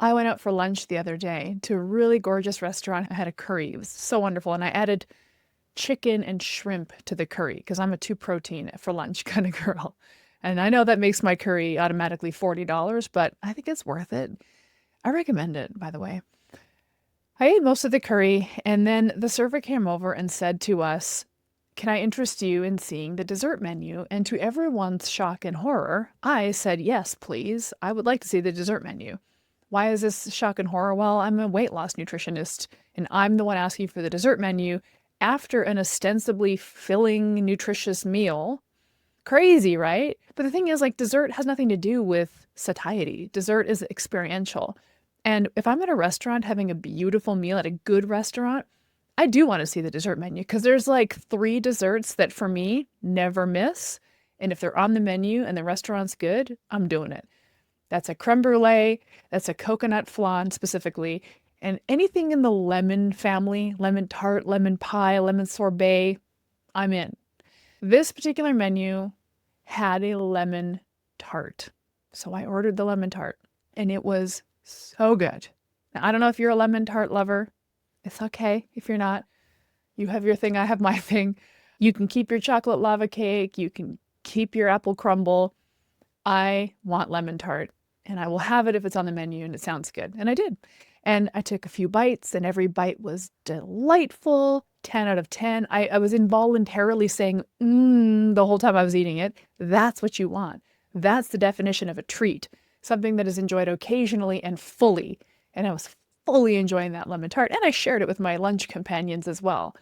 I went out for lunch the other day to a really gorgeous restaurant. I had a curry. It was so wonderful. And I added chicken and shrimp to the curry because I'm a two protein for lunch kind of girl. And I know that makes my curry automatically $40, but I think it's worth it. I recommend it, by the way. I ate most of the curry, and then the server came over and said to us, "Can I interest you in seeing the dessert menu?" And to everyone's shock and horror, I said, "Yes, please. I would like to see the dessert menu." Why is this shock and horror? Well, I'm a weight loss nutritionist, and I'm the one asking for the dessert menu after an ostensibly filling, nutritious meal. Crazy, right? But the thing is, like, dessert has nothing to do with satiety. Dessert is experiential. And if I'm at a restaurant having a beautiful meal at a good restaurant, I do want to see the dessert menu because there's like three desserts that for me never miss. And if they're on the menu and the restaurant's good, I'm doing it. That's a creme brulee, that's a coconut flan specifically, and anything in the lemon family, lemon tart, lemon pie, lemon sorbet, I'm in. This particular menu had a lemon tart. So I ordered the lemon tart and it was so good. Now, I don't know if you're a lemon tart lover. It's okay if you're not. You have your thing, I have my thing. You can keep your chocolate lava cake, you can keep your apple crumble. I want lemon tart and I will have it if it's on the menu and it sounds good. And I did. And I took a few bites and every bite was delightful. 10 out of 10. I was involuntarily saying, the whole time I was eating it. That's what you want. That's the definition of a treat. Something that is enjoyed occasionally and fully. And I was fully enjoying that lemon tart. And I shared it with my lunch companions as well.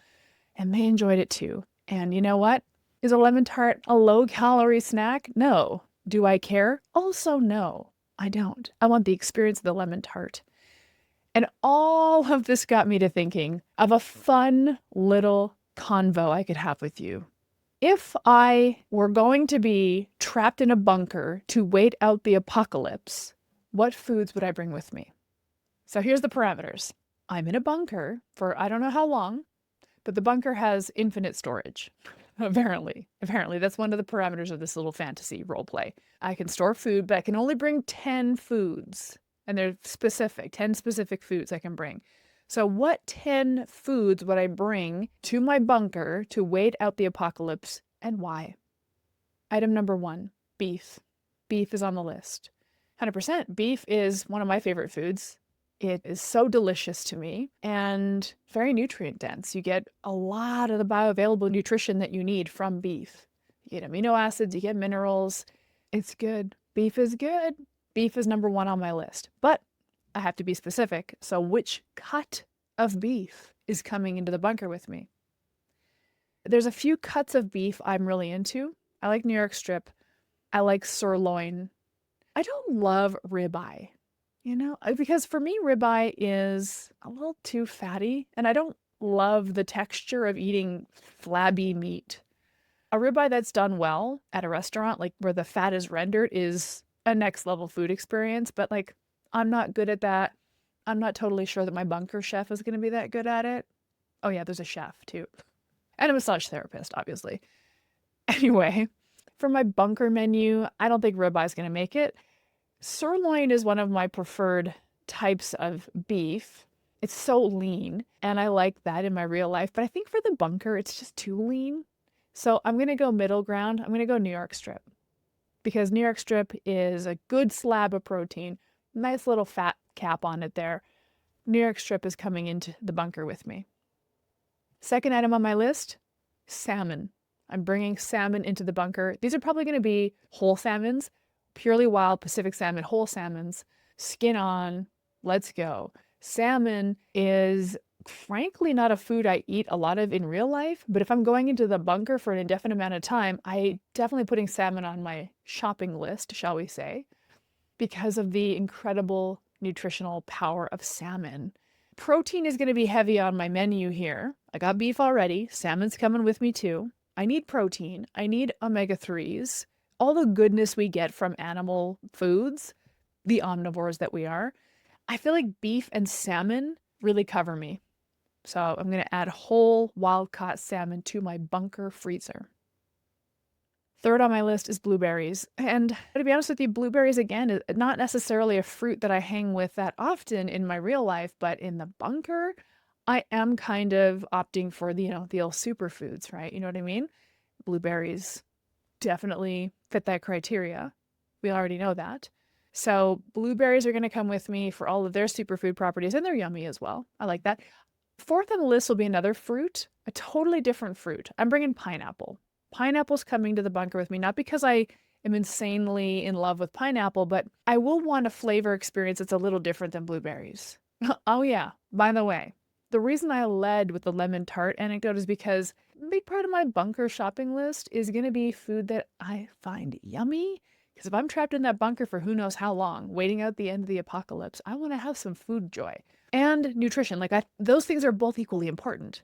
And they enjoyed it too. And you know what? Is a lemon tart a low-calorie snack? No. Do I care? Also, no. I don't. I want the experience of the lemon tart. And all of this got me to thinking of a fun little convo I could have with you. If I were going to be trapped in a bunker to wait out the apocalypse, what foods would I bring with me? So here's the parameters. I'm in a bunker for I don't know how long, but the bunker has infinite storage. Apparently, that's one of the parameters of this little fantasy role play. I can store food, but I can only bring 10 foods. And they're specific, 10 specific foods I can bring. So what 10 foods would I bring to my bunker to wait out the apocalypse and why? Item number 1, beef. Beef is on the list. 100%. Beef is one of my favorite foods. It is so delicious to me and very nutrient dense. You get a lot of the bioavailable nutrition that you need from beef. You get amino acids, you get minerals. It's good. Beef is good. Beef is number 1 on my list, but I have to be specific. So which cut of beef is coming into the bunker with me? There's a few cuts of beef I'm really into. I like New York strip. I like sirloin. I don't love ribeye, because for me, ribeye is a little too fatty and I don't love the texture of eating flabby meat. A ribeye that's done well at a restaurant, like where the fat is rendered, is a next level food experience, but like I'm not good at that. I'm not totally sure that my bunker chef is going to be that good at it. Oh yeah, there's a chef too. And a massage therapist, obviously. Anyway, for my bunker menu, I don't think ribeye is going to make it. Sirloin is one of my preferred types of beef. It's so lean, and I like that in my real life, but I think for the bunker, it's just too lean. So I'm going to go middle ground. I'm going to go New York strip. Because New York strip is a good slab of protein, nice little fat cap on it there. New York strip is coming into the bunker with me. Second item on my list, salmon. I'm bringing salmon into the bunker. These are probably going to be whole salmons, purely wild Pacific salmon, whole salmons, skin on, let's go. Salmon is frankly not a food I eat a lot of in real life, but if I'm going into the bunker for an indefinite amount of time, I definitely putting salmon on my shopping list, shall we say, because of the incredible nutritional power of salmon. Protein is going to be heavy on my menu here. I got beef already. Salmon's coming with me too. I need protein. I need omega-3s. All the goodness we get from animal foods, the omnivores that we are. I feel like beef and salmon really cover me. So I'm going to add whole wild-caught salmon to my bunker freezer. Third on my list is blueberries. And to be honest with you, blueberries, again, is not necessarily a fruit that I hang with that often in my real life, but in the bunker, I am kind of opting for the old superfoods, right? You know what I mean? Blueberries definitely fit that criteria. We already know that. So blueberries are going to come with me for all of their superfood properties, and they're yummy as well. I like that. Fourth on the list will be another fruit, a totally different fruit. I'm bringing pineapple. Pineapple's coming to the bunker with me, not because I am insanely in love with pineapple, but I will want a flavor experience that's a little different than blueberries. Oh, yeah. By the way, the reason I led with the lemon tart anecdote is because a big part of my bunker shopping list is going to be food that I find yummy. Because if I'm trapped in that bunker for who knows how long, waiting out the end of the apocalypse, I want to have some food joy and nutrition. Those things are both equally important.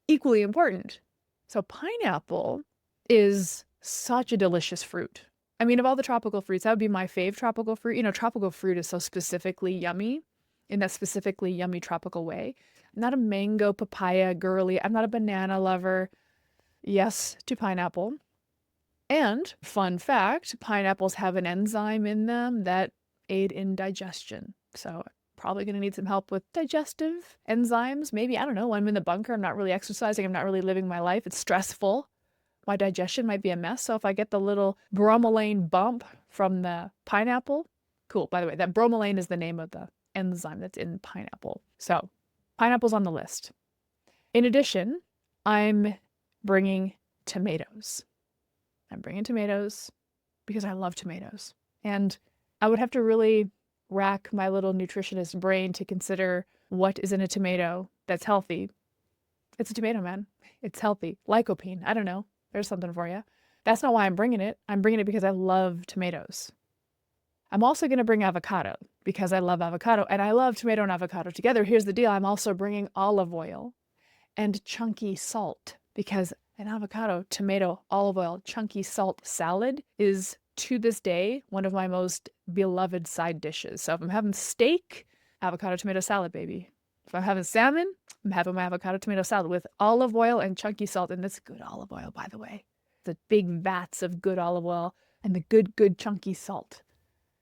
Equally important. So pineapple is such a delicious fruit. I mean, of all the tropical fruits, that would be my fave tropical fruit. You know, tropical fruit is so specifically yummy in that specifically yummy tropical way. I'm not a mango, papaya girly. I'm not a banana lover. Yes to pineapple. And fun fact, pineapples have an enzyme in them that aid in digestion. So probably going to need some help with digestive enzymes. Maybe, I don't know, I'm in the bunker, I'm not really exercising, I'm not really living my life. It's stressful. My digestion might be a mess. So if I get the little bromelain bump from the pineapple, cool. By the way, that bromelain is the name of the enzyme that's in pineapple. So pineapple's on the list. In addition, I'm bringing tomatoes. I'm bringing tomatoes because I love tomatoes. And I would have to really rack my little nutritionist brain to consider what is in a tomato that's healthy. It's a tomato, man. It's healthy. Lycopene. I don't know. There's something for you. That's not why I'm bringing it. I'm bringing it because I love tomatoes. I'm also going to bring avocado because I love avocado and I love tomato and avocado together. Here's the deal. I'm also bringing olive oil and chunky salt because an avocado, tomato, olive oil, chunky salt salad is to this day one of my most beloved side dishes. So if I'm having steak, avocado tomato salad, baby. If I'm having salmon, I'm having my avocado tomato salad with olive oil and chunky salt. And that's good olive oil, by the way. The big vats of good olive oil and the good chunky salt.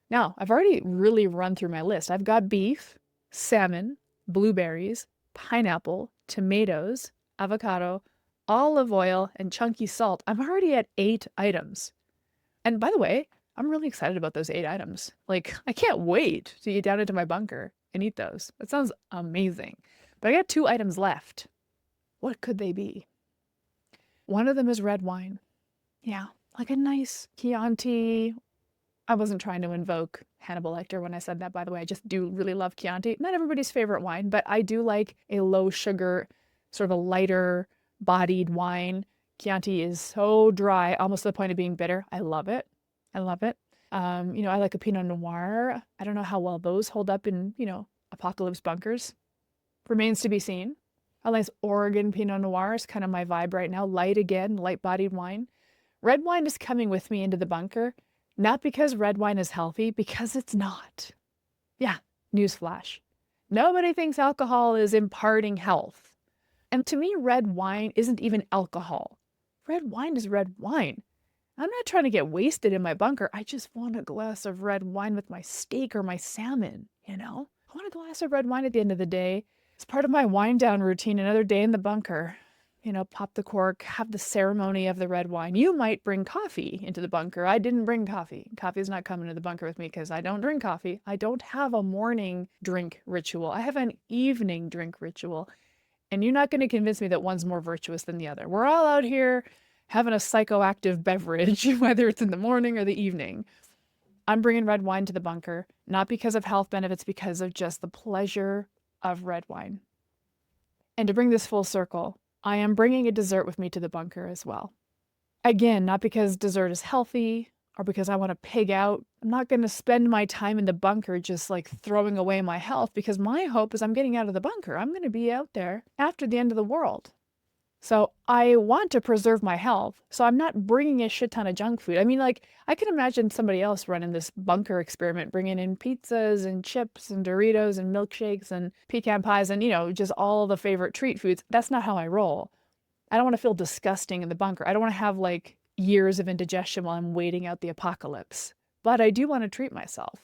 Now, I've already really run through my list. I've got beef, salmon, blueberries, pineapple, tomatoes, avocado, olive oil, and chunky salt. I'm already at 8 items. And by the way, I'm really excited about those 8 items. I can't wait to get down into my bunker and eat those. That sounds amazing. But I got 2 items left. What could they be? One of them is red wine. Yeah, like a nice Chianti. I wasn't trying to invoke Hannibal Lecter when I said that, by the way. I just do really love Chianti. Not everybody's favorite wine, but I do like a low sugar, sort of a lighter bodied wine. Chianti is so dry, almost to the point of being bitter. I love it. I love it. I like a Pinot Noir. I don't know how well those hold up in, apocalypse bunkers. Remains to be seen. A nice Oregon Pinot Noir is kind of my vibe right now. Light again, light-bodied wine. Red wine is coming with me into the bunker, not because red wine is healthy, because it's not. Yeah, newsflash. Nobody thinks alcohol is imparting health. And to me, red wine isn't even alcohol. Red wine is red wine. I'm not trying to get wasted in my bunker. I just want a glass of red wine with my steak or my salmon, I want a glass of red wine at the end of the day. It's part of my wind down routine, another day in the bunker. Pop the cork, have the ceremony of the red wine. You might bring coffee into the bunker. I didn't bring coffee. Coffee's not coming to the bunker with me because I don't drink coffee. I don't have a morning drink ritual. I have an evening drink ritual. And you're not going to convince me that one's more virtuous than the other. We're all out here having a psychoactive beverage, whether it's in the morning or the evening. I'm bringing red wine to the bunker, not because of health benefits, because of just the pleasure of red wine. And to bring this full circle, I am bringing a dessert with me to the bunker as well. Again, not because dessert is healthy or because I want to pig out. I'm not going to spend my time in the bunker just throwing away my health, because my hope is I'm getting out of the bunker. I'm going to be out there after the end of the world. So I want to preserve my health. So I'm not bringing a shit ton of junk food. I mean, I can imagine somebody else running this bunker experiment, bringing in pizzas and chips and Doritos and milkshakes and pecan pies and, just all the favorite treat foods. That's not how I roll. I don't want to feel disgusting in the bunker. I don't want to have years of indigestion while I'm waiting out the apocalypse. But I do want to treat myself.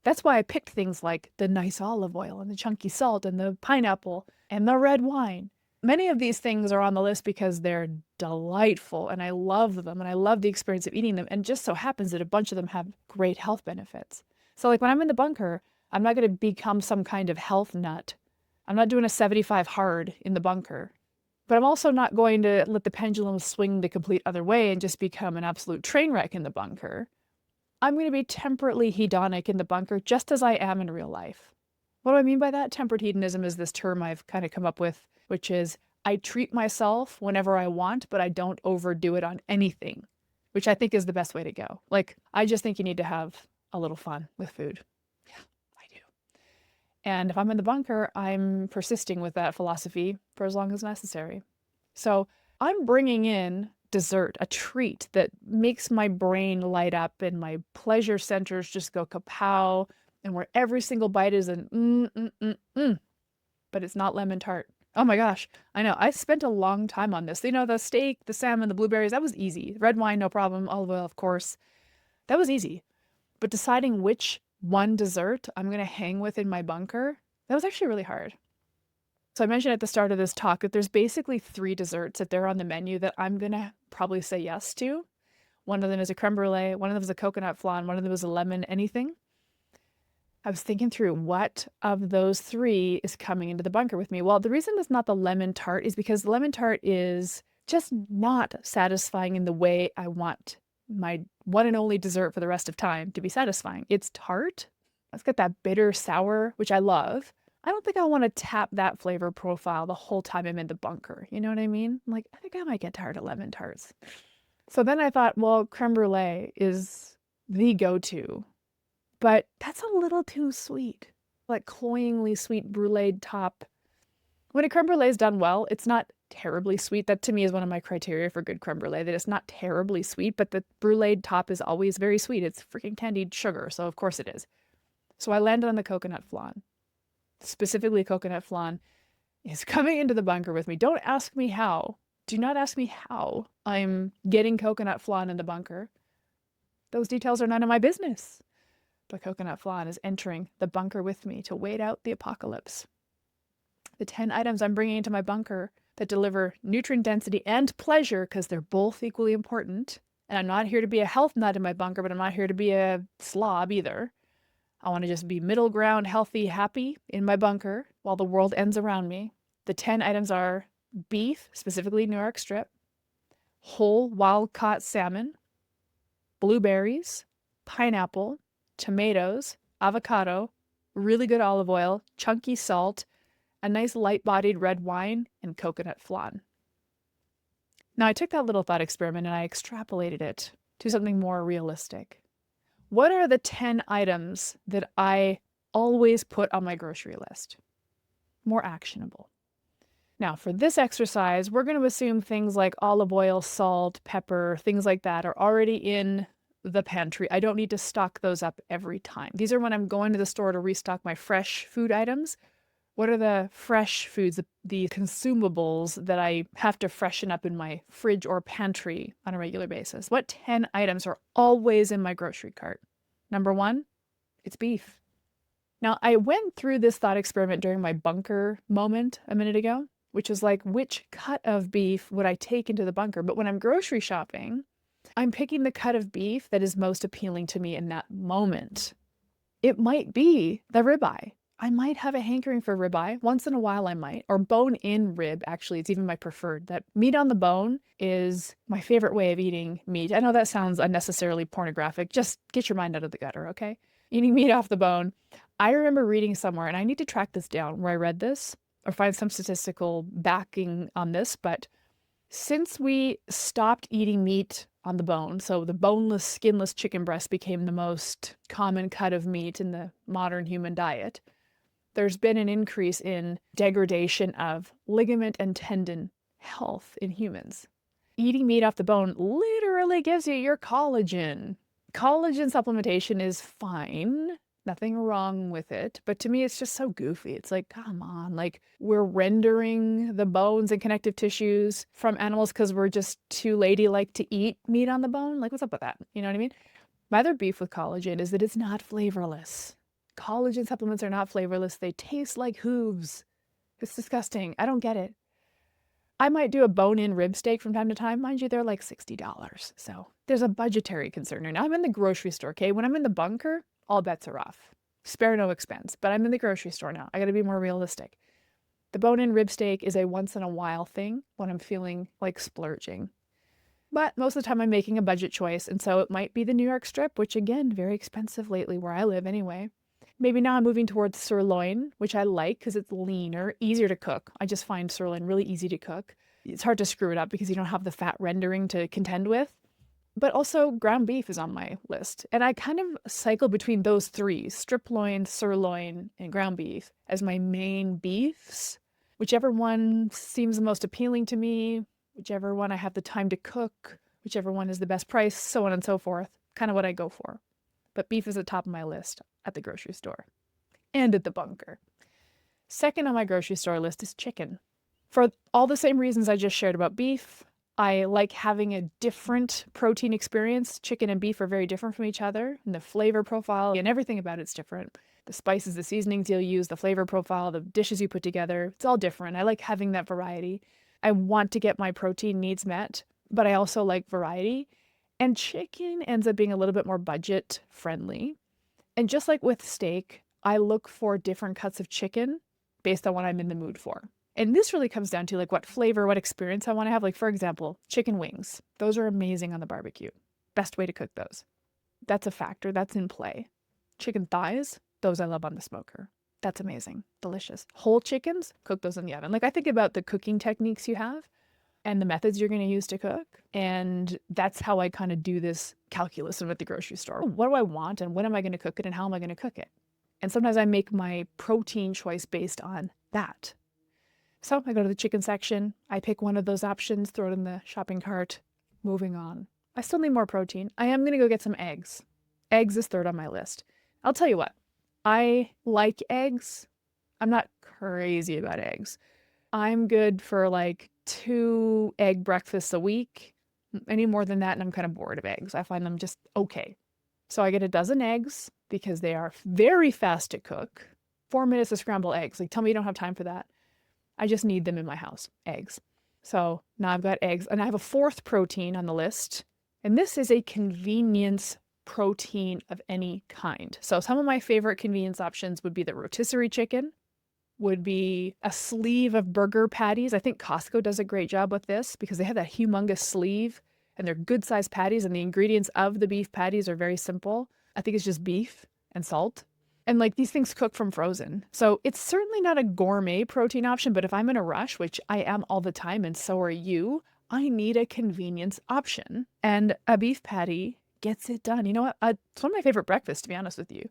That's why I picked things like the nice olive oil and the chunky salt and the pineapple and the red wine. Many of these things are on the list because they're delightful and I love them and I love the experience of eating them. And just so happens that a bunch of them have great health benefits. So like when I'm in the bunker, I'm not going to become some kind of health nut. I'm not doing a 75 hard in the bunker. But I'm also not going to let the pendulum swing the complete other way and just become an absolute train wreck in the bunker. I'm going to be temperately hedonic in the bunker, just as I am in real life. What do I mean by that? Temperate hedonism is this term I've kind of come up with, which is I treat myself whenever I want, but I don't overdo it on anything, which I think is the best way to go. Like, I just think you need to have a little fun with food. Yeah, I do. And if I'm in the bunker, I'm persisting with that philosophy for as long as necessary. So I'm bringing in dessert, a treat that makes my brain light up and my pleasure centers just go kapow, and where every single bite is an. But it's not lemon tart. Oh my gosh, I know. I spent a long time on this. You know, the steak, the salmon, the blueberries, that was easy. Red wine, no problem. Olive oil, of course. That was easy. But deciding which one dessert I'm going to hang with in my bunker, that was actually really hard. So I mentioned at the start of this talk that there's basically 3 desserts that they're on the menu that I'm going to probably say yes to. One of them is a creme brulee, one of them is a coconut flan, one of them is a lemon anything. I was thinking through what of those 3 is coming into the bunker with me. Well, the reason it's not the lemon tart is because the lemon tart is just not satisfying in the way I want my one and only dessert for the rest of time to be satisfying. It's tart. It's got that bitter sour, which I love. I don't think I want to tap that flavor profile the whole time I'm in the bunker. You know what I mean? Like, I think I might get tired of lemon tarts. So then I thought, well, creme brulee is the go-to, but that's a little too sweet. Like cloyingly sweet brulee top. When a creme brulee is done well, it's not terribly sweet. That to me is one of my criteria for good creme brulee, that it's not terribly sweet, but the brulee top is always very sweet. It's freaking candied sugar, so of course it is. So I landed on the coconut flan. Specifically coconut flan is coming into the bunker with me. Don't ask me how. Do not ask me how I'm getting coconut flan in the bunker. Those details are none of my business. But coconut flan is entering the bunker with me to wait out the apocalypse. The 10 items I'm bringing into my bunker that deliver nutrient density and pleasure, because they're both equally important. And I'm not here to be a health nut in my bunker, but I'm not here to be a slob either. I want to just be middle ground, healthy, happy in my bunker while the world ends around me. The 10 items are beef, specifically New York strip, whole wild-caught salmon, blueberries, pineapple, tomatoes, avocado, really good olive oil, chunky salt, a nice light-bodied red wine, and coconut flan. Now, I took that little thought experiment and I extrapolated it to something more realistic. What are the 10 items that I always put on my grocery list? More actionable. Now, for this exercise, we're going to assume things like olive oil, salt, pepper, things like that are already in the pantry. I don't need to stock those up every time. These are when I'm going to the store to restock my fresh food items. What are the fresh foods, the consumables that I have to freshen up in my fridge or pantry on a regular basis? What 10 items are always in my grocery cart? Number 1, it's beef. Now, I went through this thought experiment during my bunker moment a minute ago, which is like, which cut of beef would I take into the bunker? But when I'm grocery shopping, I'm picking the cut of beef that is most appealing to me in that moment. It might be the ribeye. I might have a hankering for ribeye. Once in a while I might. Or bone-in rib, actually. It's even my preferred. That meat on the bone is my favorite way of eating meat. I know that sounds unnecessarily pornographic. Just get your mind out of the gutter, okay? Eating meat off the bone. I remember reading somewhere, and I need to track this down where I read this or find some statistical backing on this, but since we stopped eating meat on the bone, so the boneless, skinless chicken breast became the most common cut of meat in the modern human diet, there's been an increase in degradation of ligament and tendon health in humans. Eating meat off the bone literally gives you your collagen. Collagen supplementation is fine, Nothing wrong with it. But to me, it's just so goofy. It's like, come on, like we're rendering the bones and connective tissues from animals because we're just too ladylike to eat meat on the bone. Like, what's up with that? You know what I mean? My other beef with collagen is that it's not flavorless. Collagen supplements are not flavorless. They taste like hooves. It's disgusting. I don't get it. I might do a bone-in rib steak from time to time. Mind you, they're like $60. So there's a budgetary concern. Now I'm in the grocery store, okay? When I'm in the bunker, all bets are off. Spare no expense. But I'm in the grocery store now. I got to be more realistic. The bone-in rib steak is a once-in-a-while thing when I'm feeling like splurging. But most of the time I'm making a budget choice, and so it might be the New York strip, which again, very expensive lately where I live anyway. Maybe now I'm moving towards sirloin, which I like because it's leaner, easier to cook. I just find sirloin really easy to cook. It's hard to screw it up because you don't have the fat rendering to contend with. But also ground beef is on my list. And I kind of cycle between those three, strip loin, sirloin, and ground beef as my main beefs. Whichever one seems the most appealing to me, whichever one I have the time to cook, whichever one is the best price, so on and so forth, kind of what I go for. But beef is at the top of my list at the grocery store and at the bunker. Second on my grocery store list is chicken. For all the same reasons I just shared about beef, I like having a different protein experience. Chicken and beef are very different from each other, and the flavor profile and everything about it's different. The spices, the seasonings you'll use, the flavor profile, the dishes you put together, it's all different. I like having that variety. I want to get my protein needs met, but I also like variety. And chicken ends up being a little bit more budget friendly. And just like with steak, I look for different cuts of chicken based on what I'm in the mood for. And this really comes down to like what flavor, what experience I want to have. Like for example, chicken wings. Those are amazing on the barbecue. Best way to cook those. That's a factor. That's in play. Chicken thighs, those I love on the smoker. That's amazing. Delicious. Whole chickens, cook those in the oven. Like I think about the cooking techniques you have and the methods you're going to use to cook. And that's how I kind of do this calculus at the grocery store. What do I want and when am I going to cook it and how am I going to cook it? And sometimes I make my protein choice based on that. So I go to the chicken section, I pick one of those options, throw it in the shopping cart, moving on. I still need more protein. I am going to go get some eggs. Eggs is third on my list. I'll tell you what, I like eggs. I'm not crazy about eggs. I'm good for like 2 egg breakfasts a week. Any more than that, and I'm kind of bored of eggs. I find them just okay. So I get a dozen eggs because they are very fast to cook. 4 minutes to scramble eggs. Like, tell me you don't have time for that. I just need them in my house, eggs. So now I've got eggs, and I have a fourth protein on the list, and this is a convenience protein of any kind. So some of my favorite convenience options would be the rotisserie chicken, would be a sleeve of burger patties. I think Costco does a great job with this because they have that humongous sleeve, and they're good sized patties, and the ingredients of the beef patties are very simple. I think it's just beef and salt. And like these things cook from frozen. So it's certainly not a gourmet protein option, but if I'm in a rush, which I am all the time and so are you, I need a convenience option. And a beef patty gets it done. You know what? It's one of my favorite breakfasts, to be honest with you.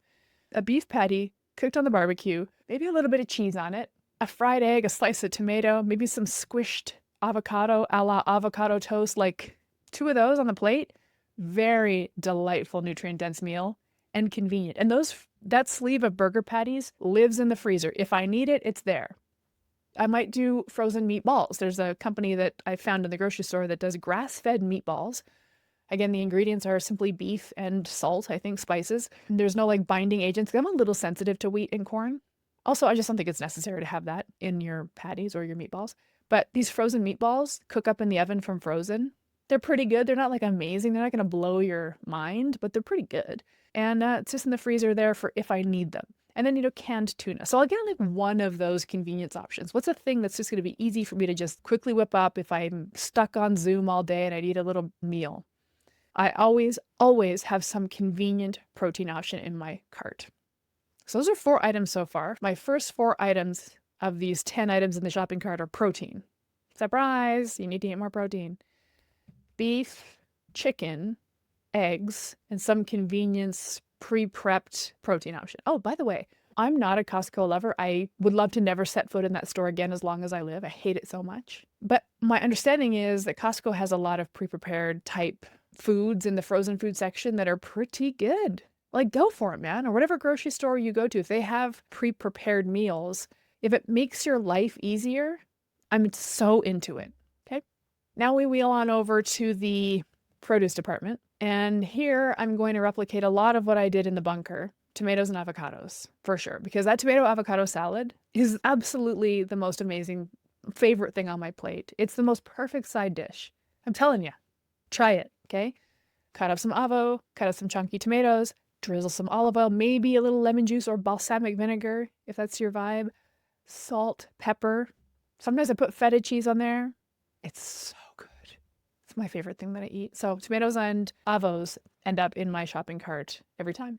A beef patty cooked on the barbecue, maybe a little bit of cheese on it, a fried egg, a slice of tomato, maybe some squished avocado a la avocado toast, like 2 of those on the plate. Very delightful, nutrient-dense meal and convenient. And that sleeve of burger patties lives in the freezer. If I need it, it's there. I might do frozen meatballs. There's a company that I found in the grocery store that does grass-fed meatballs. Again, the ingredients are simply beef and salt, I think, spices. And there's no like binding agents. I'm a little sensitive to wheat and corn. Also, I just don't think it's necessary to have that in your patties or your meatballs. But these frozen meatballs cook up in the oven from frozen. They're pretty good. They're not like amazing. They're not going to blow your mind, but they're pretty good. And it's just in the freezer there for if I need them. And then, canned tuna. So I'll get like one of those convenience options. What's a thing that's just going to be easy for me to just quickly whip up if I'm stuck on Zoom all day and I need a little meal? I always have some convenient protein option in my cart. So those are 4 items so far. My first 4 items of these 10 items in the shopping cart are protein. Surprise! You need to eat more protein. Beef, chicken, eggs, and some convenience pre-prepped protein option. Oh, by the way, I'm not a Costco lover. I would love to never set foot in that store again as long as I live. I hate it so much. But my understanding is that Costco has a lot of pre-prepared type foods in the frozen food section that are pretty good. like go for it, man. Or whatever grocery store you go to, if they have pre-prepared meals, if it makes your life easier, I'm so into it. Okay. Now we wheel on over to the produce department. And here I'm going to replicate a lot of what I did in the bunker. Tomatoes and avocados, for sure. Because that tomato avocado salad is absolutely the most amazing favorite thing on my plate. It's the most perfect side dish. I'm telling you, try it, okay? Cut up some avo, cut up some chunky tomatoes, drizzle some olive oil, maybe a little lemon juice or balsamic vinegar, if that's your vibe. Salt, pepper. Sometimes I put feta cheese on there. It's so good. It's my favorite thing that I eat. So tomatoes and avos end up in my shopping cart every time.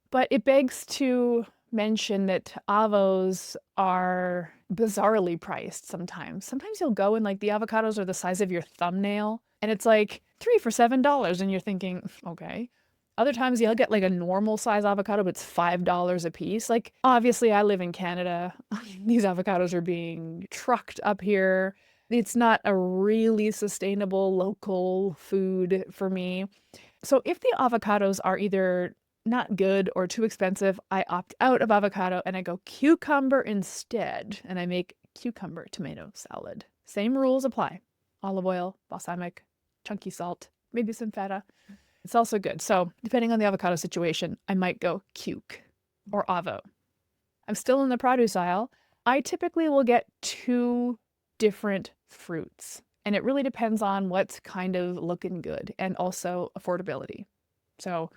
But it begs to mention that avos are bizarrely priced sometimes. Sometimes you'll go and like the avocados are the size of your thumbnail and it's like 3 for $7 and you're thinking, okay. Other times you'll get like a normal size avocado, but it's $5 a piece. Like obviously I live in Canada. These avocados are being trucked up here. It's not a really sustainable local food for me. So if the avocados are either not good or too expensive, I opt out of avocado and I go cucumber instead. And I make cucumber tomato salad. Same rules apply. Olive oil, balsamic, chunky salt, maybe some feta. It's also good. So depending on the avocado situation, I might go cuke or avo. I'm still in the produce aisle. I typically will get 2 different fruits. And it really depends on what's kind of looking good and also affordability. So,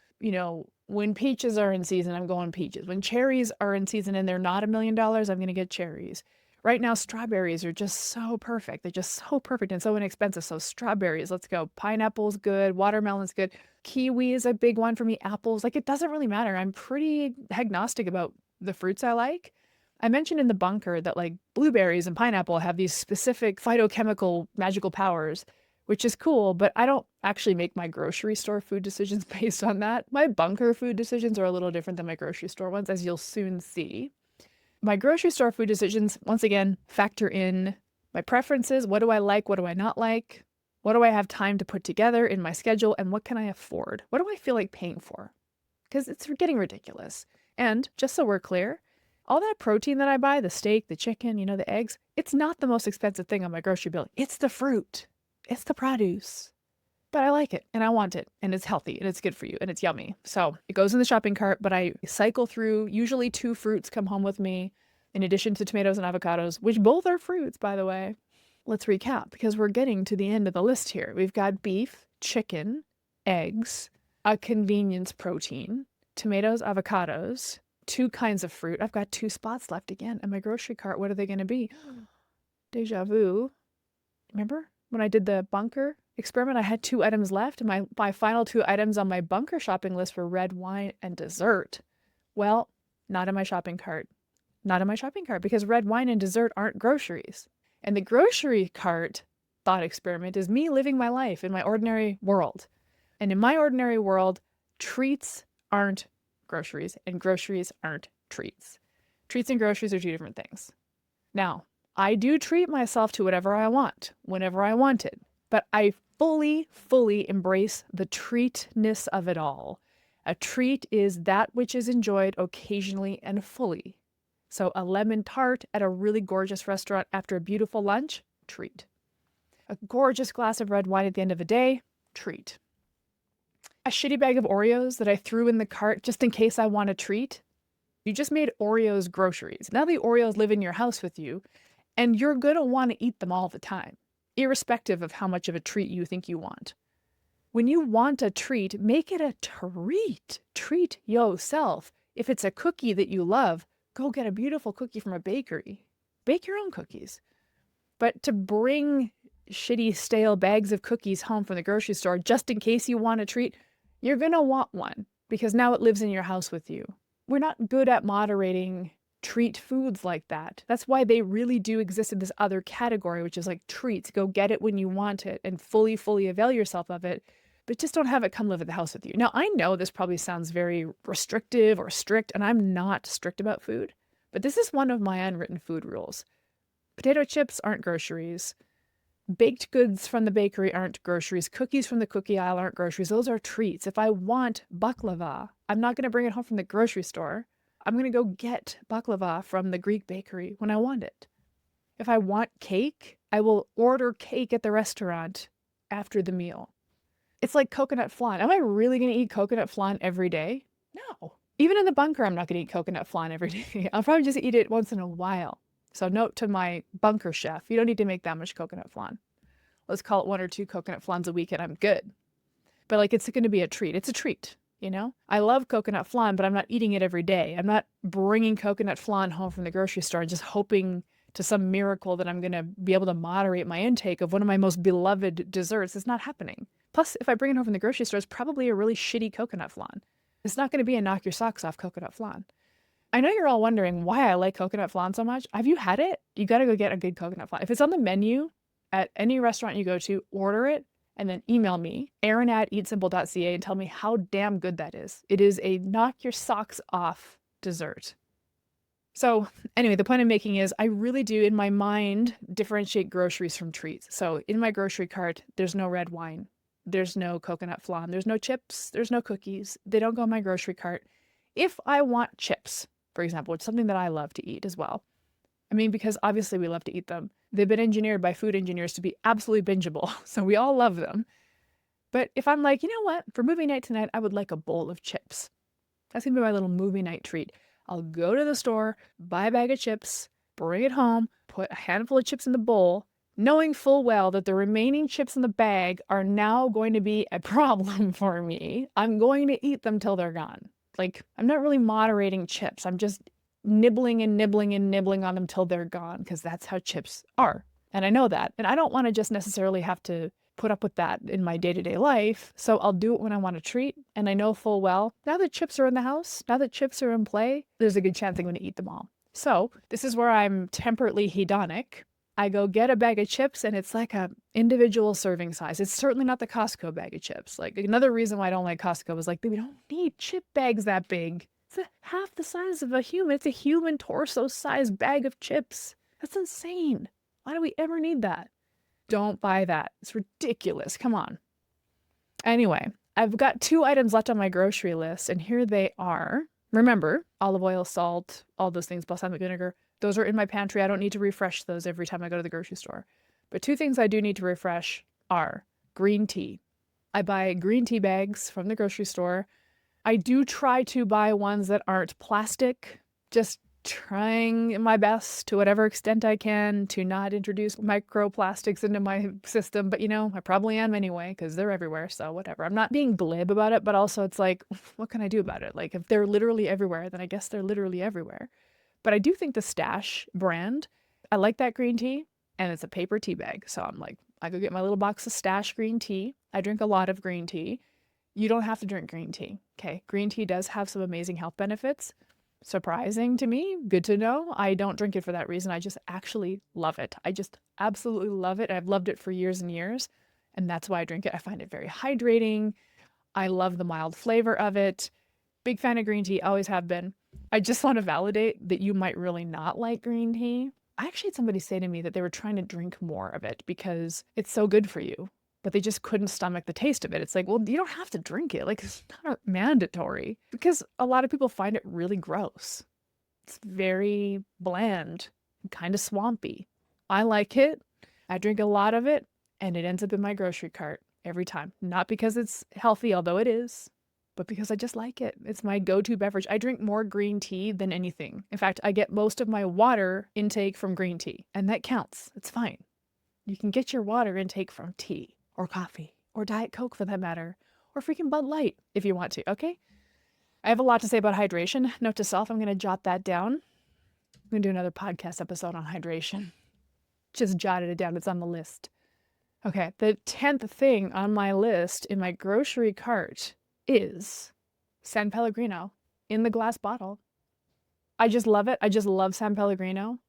when peaches are in season, I'm going peaches. When cherries are in season and they're not $1 million, I'm going to get cherries. Right now, strawberries are just so perfect. They're just so perfect and so inexpensive. So strawberries, let's go. Pineapple's good. Watermelon's good. Kiwi is a big one for me. Apples, like it doesn't really matter. I'm pretty agnostic about the fruits I like. I mentioned in the bunker that like blueberries and pineapple have these specific phytochemical magical powers, which is cool, but I don't actually make my grocery store food decisions based on that. My bunker food decisions are a little different than my grocery store ones, as you'll soon see. My grocery store food decisions, once again, factor in my preferences. What do I like? What do I not like? What do I have time to put together in my schedule? And what can I afford? What do I feel like paying for? Because it's getting ridiculous. And just so we're clear, all that protein that I buy, the steak, the chicken, the eggs, it's not the most expensive thing on my grocery bill. It's the fruit. It's the produce. But I like it and I want it and it's healthy and it's good for you and it's yummy. So it goes in the shopping cart, but I cycle through, usually 2 fruits come home with me in addition to tomatoes and avocados, which both are fruits, by the way. Let's recap because we're getting to the end of the list here. We've got beef, chicken, eggs, a convenience protein, tomatoes, avocados, 2 kinds of fruit. I've got 2 spots left again in my grocery cart. What are they going to be? Deja vu. Remember when I did the bunker experiment? I had 2 items left. And my final 2 items on my bunker shopping list were red wine and dessert. Well, not in my shopping cart. Not in my shopping cart because red wine and dessert aren't groceries. And the grocery cart thought experiment is me living my life in my ordinary world. And in my ordinary world, treats aren't groceries and groceries aren't treats. Treats and groceries are 2 different things. Now, I do treat myself to whatever I want, whenever I want it, but I fully embrace the treatness of it all. A treat is that which is enjoyed occasionally and fully. So a lemon tart at a really gorgeous restaurant after a beautiful lunch, treat. A gorgeous glass of red wine at the end of the day, treat. A shitty bag of Oreos that I threw in the cart just in case I want a treat. You just made Oreos groceries. Now the Oreos live in your house with you, and you're going to want to eat them all the time, irrespective of how much of a treat you think you want. When you want a treat, make it a treat. Treat yourself. If it's a cookie that you love, go get a beautiful cookie from a bakery. Bake your own cookies. But to bring shitty, stale bags of cookies home from the grocery store just in case you want a treat, you're going to want one because now it lives in your house with you. We're not good at moderating treat foods like that. That's why they really do exist in this other category, which is like treats. Go get it when you want it and fully avail yourself of it, but just don't have it come live at the house with you. Now, I know this probably sounds very restrictive or strict, and I'm not strict about food, but this is one of my unwritten food rules. Potato chips aren't groceries. Baked goods from the bakery aren't groceries. Cookies from the cookie aisle aren't groceries. Those are treats. If I want baklava, I'm not going to bring it home from the grocery store. I'm going to go get baklava from the Greek bakery when I want it. If I want cake, I will order cake at the restaurant after the meal. It's like coconut flan. Am I really going to eat coconut flan every day? No. Even in the bunker, I'm not going to eat coconut flan every day. I'll probably just eat it once in a while. So note to my bunker chef, you don't need to make that much coconut flan. Let's call it 1 or 2 coconut flans a week and I'm good. But like, it's going to be a treat. It's a treat, you know? I love coconut flan, but I'm not eating it every day. I'm not bringing coconut flan home from the grocery store and just hoping to some miracle that I'm going to be able to moderate my intake of one of my most beloved desserts. It's not happening. Plus, if I bring it home from the grocery store, it's probably a really shitty coconut flan. It's not going to be a knock your socks off coconut flan. I know you're all wondering why I like coconut flan so much. Have you had it? You got to go get a good coconut flan. If it's on the menu at any restaurant you go to, order it and then email me, Erin@eatsimple.ca, and tell me how damn good that is. It is a knock your socks off dessert. So anyway, the point I'm making is I really do, in my mind, differentiate groceries from treats. So in my grocery cart, there's no red wine. There's no coconut flan. There's no chips. There's no cookies. They don't go in my grocery cart. If I want chips, for example, which is something that I love to eat as well. I mean, because obviously we love to eat them. They've been engineered by food engineers to be absolutely bingeable. So we all love them. But if I'm like, you know what, for movie night tonight, I would like a bowl of chips. That's going to be my little movie night treat. I'll go to the store, buy a bag of chips, bring it home, put a handful of chips in the bowl, knowing full well that the remaining chips in the bag are now going to be a problem for me. I'm going to eat them till they're gone. Like, I'm not really moderating chips. I'm just nibbling and nibbling and nibbling on them till they're gone, because that's how chips are. And I know that. And I don't want to just necessarily have to put up with that in my day-to-day life. So I'll do it when I want a treat. And I know full well, now that chips are in the house, now that chips are in play, there's a good chance I'm going to eat them all. So this is where I'm temperately hedonic. I go get a bag of chips and it's like a individual serving size. It's certainly not the Costco bag of chips. Like, another reason why I don't like Costco is like, we don't need chip bags that big. It's half the size of a human. It's a human torso-sized bag of chips. That's insane. Why do we ever need that? Don't buy that. It's ridiculous. Come on. Anyway, I've got 2 items left on my grocery list, and here they are. Remember, olive oil, salt, all those things, balsamic vinegar. Those are in my pantry. I don't need to refresh those every time I go to the grocery store. But 2 things I do need to refresh are green tea. I buy green tea bags from the grocery store. I do try to buy ones that aren't plastic, just trying my best to whatever extent I can to not introduce microplastics into my system. But, you know, I probably am anyway, because they're everywhere. So whatever. I'm not being glib about it, but also it's like, what can I do about it? Like, if they're literally everywhere, then I guess they're literally everywhere. But I do think the Stash brand, I like that green tea, and it's a paper tea bag. So I'm like, I go get my little box of Stash green tea. I drink a lot of green tea. You don't have to drink green tea. Okay. Green tea does have some amazing health benefits. Surprising to me. Good to know. I don't drink it for that reason. I just actually love it. I just absolutely love it. I've loved it for years and years. And that's why I drink it. I find it very hydrating. I love the mild flavor of it. Big fan of green tea, always have been. I just want to validate that you might really not like green tea. I actually had somebody say to me that they were trying to drink more of it because it's so good for you, but they just couldn't stomach the taste of it. It's like, well, you don't have to drink it. Like, it's not mandatory, because a lot of people find it really gross. It's very bland, kind of swampy. I like it. I drink a lot of it, and it ends up in my grocery cart every time. Not because it's healthy, although it is, but because I just like it. It's my go-to beverage. I drink more green tea than anything. In fact, I get most of my water intake from green tea, and that counts. It's fine. You can get your water intake from tea or coffee or Diet Coke for that matter, or freaking Bud Light if you want to, okay? I have a lot to say about hydration. Note to self, I'm going to jot that down. I'm going to do another podcast episode on hydration. Just jotted it down. It's on the list. Okay, the 10th thing on my list in my grocery cart is San Pellegrino in the glass bottle. I just love it. I just love San Pellegrino.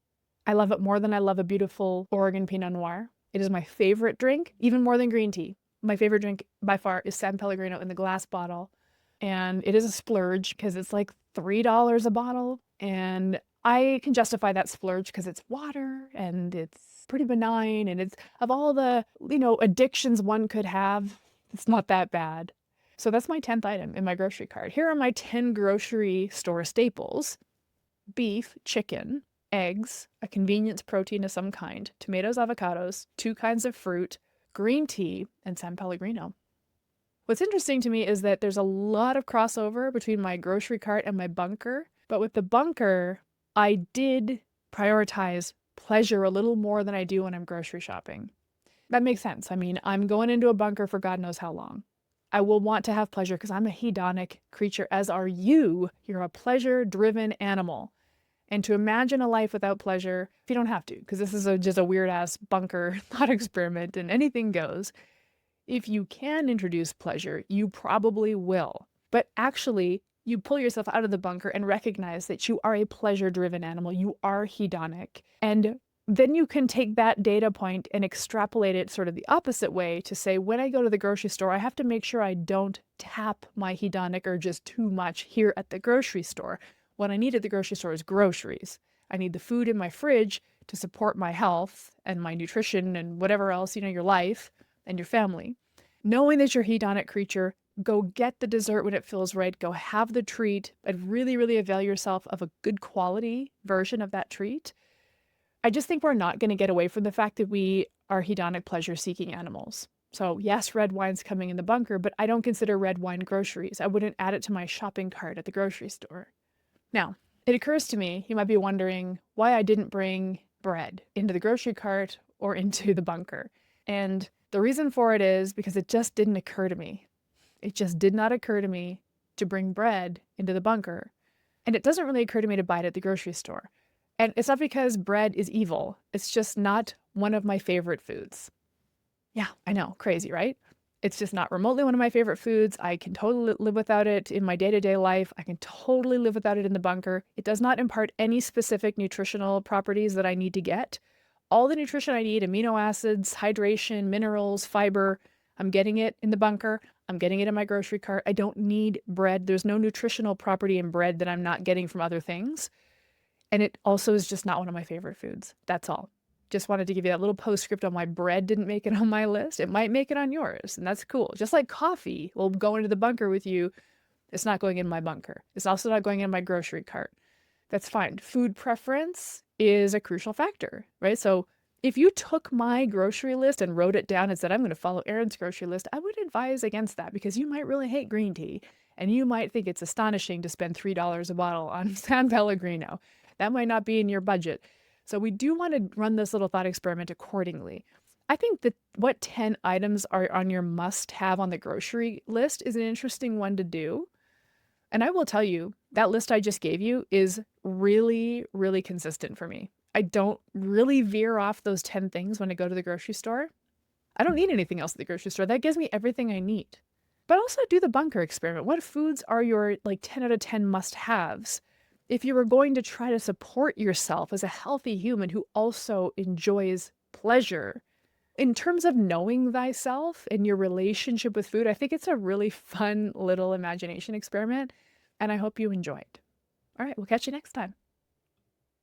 I love it more than I love a beautiful Oregon Pinot Noir. It is my favorite drink, even more than green tea. My favorite drink by far is San Pellegrino in the glass bottle. And it is a splurge because it's like $3 a bottle. And I can justify that splurge because it's water and it's pretty benign. And it's, of all the, addictions one could have, it's not that bad. So that's my 10th item in my grocery cart. Here are my 10 grocery store staples: beef, chicken, eggs, a convenience protein of some kind, tomatoes, avocados, 2 kinds of fruit, green tea, and San Pellegrino. What's interesting to me is that there's a lot of crossover between my grocery cart and my bunker, but with the bunker, I did prioritize pleasure a little more than I do when I'm grocery shopping. That makes sense. I mean, I'm going into a bunker for God knows how long. I will want to have pleasure because I'm a hedonic creature, as are you. You're a pleasure-driven animal. And to imagine a life without pleasure, if you don't have to, because this is just a weird-ass bunker thought experiment and anything goes. If you can introduce pleasure, you probably will. But actually, you pull yourself out of the bunker and recognize that you are a pleasure-driven animal. You are hedonic. And then you can take that data point and extrapolate it sort of the opposite way to say, when I go to the grocery store, I have to make sure I don't tap my hedonic urges too much here at the grocery store. What I need at the grocery store is groceries. I need the food in my fridge to support my health and my nutrition and whatever else, your life and your family. Knowing that you're a hedonic creature, go get the dessert when it feels right. Go have the treat, and really, really avail yourself of a good quality version of that treat. I just think we're not going to get away from the fact that we are hedonic pleasure-seeking animals. So yes, red wine's coming in the bunker, but I don't consider red wine groceries. I wouldn't add it to my shopping cart at the grocery store. Now, it occurs to me, you might be wondering why I didn't bring bread into the grocery cart or into the bunker. And the reason for it is because it just didn't occur to me. It just did not occur to me to bring bread into the bunker. And it doesn't really occur to me to buy it at the grocery store. And it's not because bread is evil. It's just not one of my favorite foods. Yeah, I know, crazy, right? It's just not remotely one of my favorite foods. I can totally live without it in my day-to-day life. I can totally live without it in the bunker. It does not impart any specific nutritional properties that I need to get. All the nutrition I need, amino acids, hydration, minerals, fiber, I'm getting it in the bunker. I'm getting it in my grocery cart. I don't need bread. There's no nutritional property in bread that I'm not getting from other things. And it also is just not one of my favorite foods. That's all. Just wanted to give you that little postscript on why bread didn't make it on my list. It might make it on yours, and that's cool. Just like coffee will go into the bunker with you. It's not going in my bunker. It's also not going in my grocery cart. That's fine. Food preference is a crucial factor, right? So if you took my grocery list and wrote it down and said, I'm going to follow Erin's grocery list, I would advise against that because you might really hate green tea and you might think it's astonishing to spend $3 a bottle on San Pellegrino. That might not be in your budget. So we do want to run this little thought experiment accordingly. I think that what 10 items are on your must-have on the grocery list is an interesting one to do. And I will tell you, that list I just gave you is really, really consistent for me. I don't really veer off those 10 things when I go to the grocery store. I don't need anything else at the grocery store. That gives me everything I need. But also do the bunker experiment. What foods are your 10 out of 10 must-haves? If you were going to try to support yourself as a healthy human who also enjoys pleasure, in terms of knowing thyself and your relationship with food, I think it's a really fun little imagination experiment, and I hope you enjoy it. All right, we'll catch you next time.